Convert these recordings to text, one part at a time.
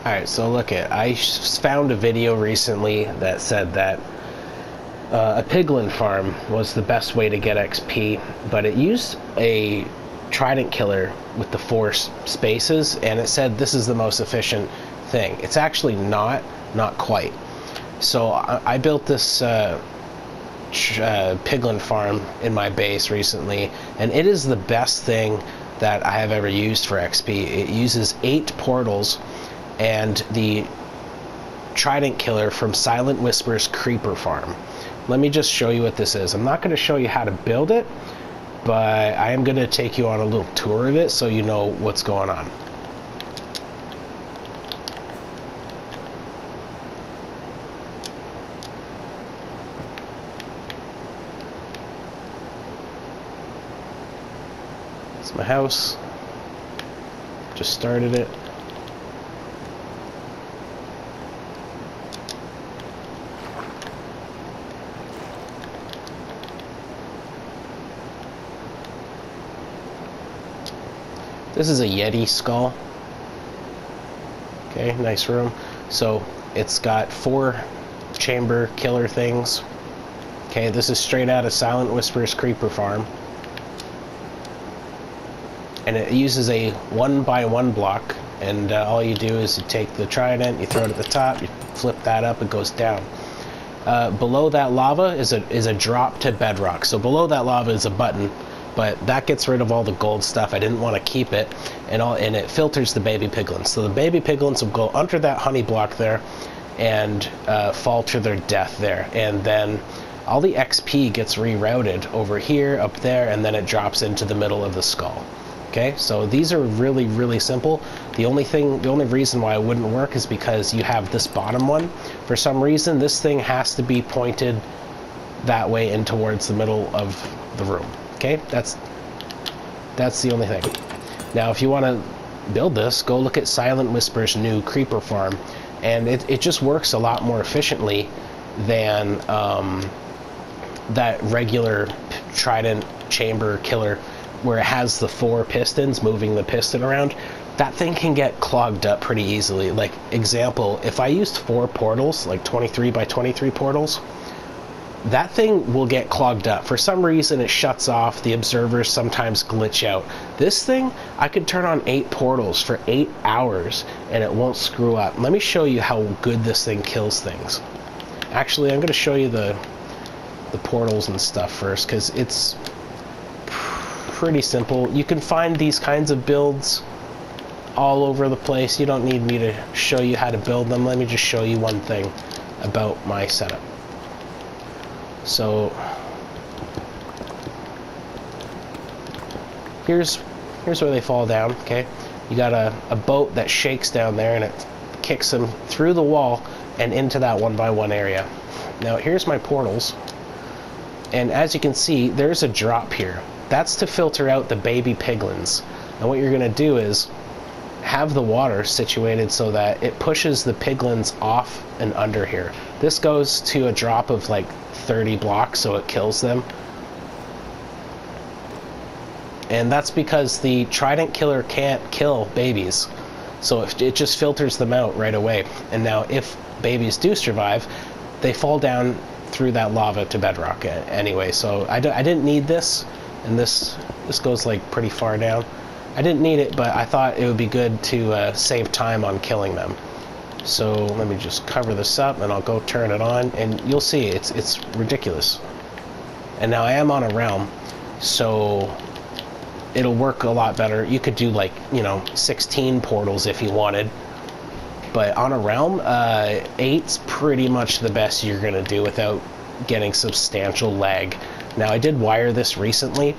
Alright, so look it. I found a video recently that said that a Piglin farm was the best way to get XP, but it used a trident killer with the 4 spaces, and it said this is the most efficient thing. It's actually not quite. So I built this Piglin farm in my base recently, and it is the best thing that I have ever used for XP. It uses 8 portals and the trident killer from Silent Whisper's creeper farm. Let me just show you what this is. I'm not going to show you how to build it, but I am going to take you on a little tour of it so you know what's going on. It's my house. Just started it. This is a Yeti skull. Okay, nice room. So it's got 4 chamber killer things. Okay, this is straight out of Silent Whisper's creeper farm. And it uses a 1x1 block, and all you do is you take the trident, you throw it at the top, you flip that up, it goes down. Below that lava is a drop to bedrock. So below that lava is a button, but that gets rid of all the gold stuff. I didn't want to keep it, and it filters the baby piglins. So the baby piglins will go under that honey block there and fall to their death there, and then all the XP gets rerouted over here, up there, and then it drops into the middle of the skull. Okay, so these are really, really simple. The only reason why it wouldn't work is because you have this bottom one. For some reason, this thing has to be pointed that way and towards the middle of the room. Okay, that's the only thing. Now, if you want to build this, go look at Silent Whisper's new creeper farm, and it just works a lot more efficiently than that regular trident chamber killer, where it has the 4 pistons moving the piston around. That thing can get clogged up pretty easily. Like, example, if I used 4 portals, like 23 by 23 portals, that thing will get clogged up. For some reason, it shuts off. The observers sometimes glitch out. This thing, I could turn on 8 portals for 8 hours, and it won't screw up. Let me show you how good this thing kills things. Actually, I'm going to show you the portals and stuff first, because it's pretty simple. You can find these kinds of builds all over the place. You don't need me to show you how to build them. Let me just show you one thing about my setup. So here's where they fall down. Okay, you got a boat that shakes down there, and it kicks them through the wall and into that 1x1 area. Now here's my portals, and as you can see, there's a drop here. That's to filter out the baby piglins. And what you're going to do is have the water situated so that it pushes the piglins off and under here. This goes to a drop of like 30 blocks, so it kills them. And that's because the trident killer can't kill babies, so it just filters them out right away. And now if babies do survive, they fall down through that lava to bedrock anyway. So I didn't need this, and this goes like pretty far down. I didn't need it, but I thought it would be good to save time on killing them. So let me just cover this up, and I'll go turn it on, and you'll see it's ridiculous. And now I am on a realm, so it'll work a lot better. You could do like, 16 portals if you wanted, but on a realm, 8's pretty much the best you're gonna do without getting substantial lag. Now, I did wire this recently.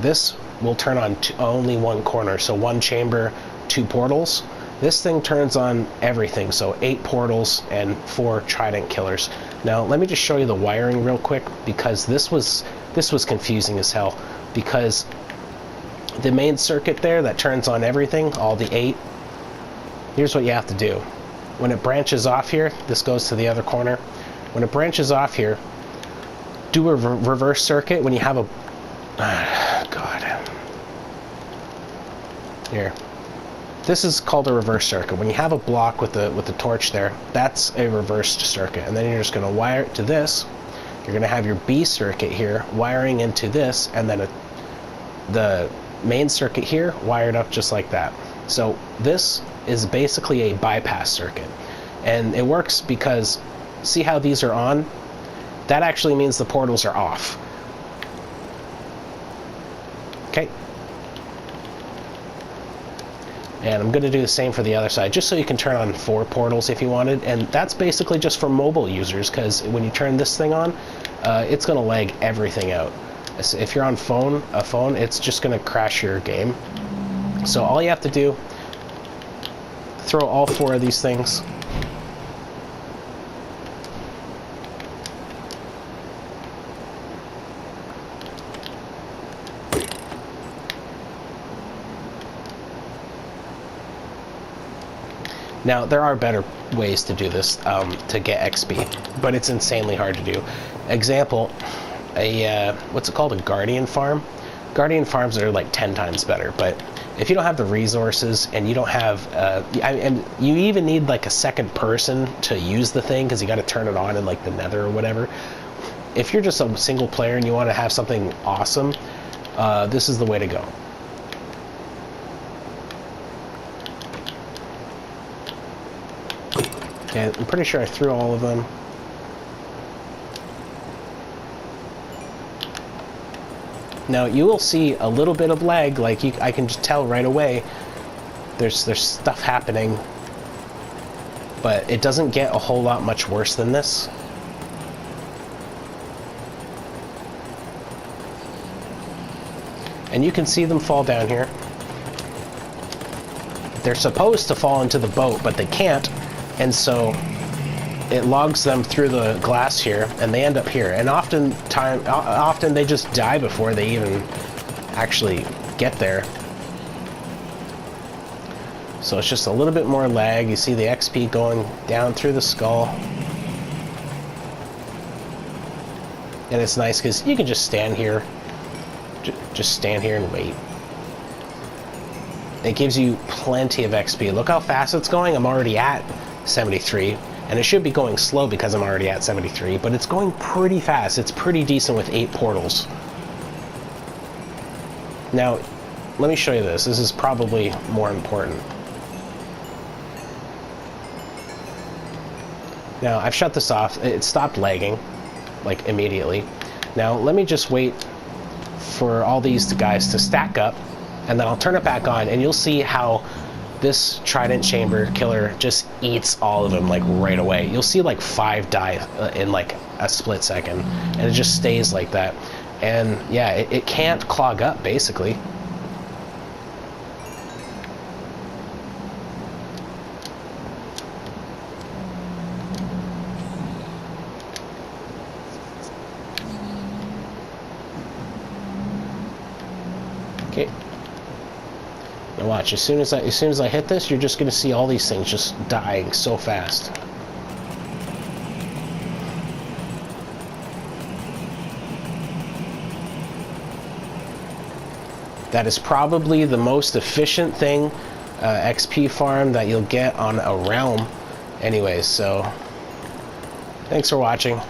This will turn on only one corner, so 1 chamber, 2 portals. This thing turns on everything, so 8 portals and 4 trident killers. Now, let me just show you the wiring real quick, because this was confusing as hell, because the main circuit there that turns on everything, all the 8, here's what you have to do. When it branches off here, this goes to the other corner. When it branches off here, do a reverse circuit when you have a... God. Here. this is called a reverse circuit. When you have a block with the torch there, that's a reversed circuit. And then you're just going to wire it to this. You're going to have your B circuit here wiring into this, and then the main circuit here wired up just like that. So this is basically a bypass circuit. And it works because, see how these are on? That actually means the portals are off. Okay. And I'm going to do the same for the other side, just so you can turn on 4 portals if you wanted. And that's basically just for mobile users, because when you turn this thing on, it's going to lag everything out. If you're on a phone, it's just going to crash your game. So all you have to do, throw all 4 of these things. Now, there are better ways to do this to get XP, but it's insanely hard to do. Example, what's it called? A Guardian Farm? Guardian Farms are like 10 times better, but if you don't have the resources and you don't have, and you even need like a second person to use the thing because you got to turn it on in like the Nether or whatever. If you're just a single player and you want to have something awesome, this is the way to go. And I'm pretty sure I threw all of them. Now you will see a little bit of lag, like I can just tell right away. There's stuff happening, but it doesn't get a whole lot much worse than this. And you can see them fall down here. They're supposed to fall into the boat, but they can't. And so it logs them through the glass here, and they end up here. And often they just die before they even actually get there. So it's just a little bit more lag. You see the XP going down through the skull. And it's nice because you can just stand here. Just stand here and wait. It gives you plenty of XP. Look how fast it's going. I'm already at 73, and it should be going slow because I'm already at 73, but it's going pretty fast. It's pretty decent with 8 portals. Now, let me show you this. This is probably more important. Now, I've shut this off. It stopped lagging, like, immediately. Now, let me just wait for all these guys to stack up, and then I'll turn it back on, and you'll see how this Trident Chamber killer just eats all of them, like, right away. You'll see, like, 5 die in, like, a split second, and it just stays like that. And, yeah, it can't clog up, basically. Okay. Now watch, as soon as I hit this, you're just gonna see all these things just dying so fast. That is probably the most efficient thing, XP farm that you'll get on a realm. Anyways, so thanks for watching.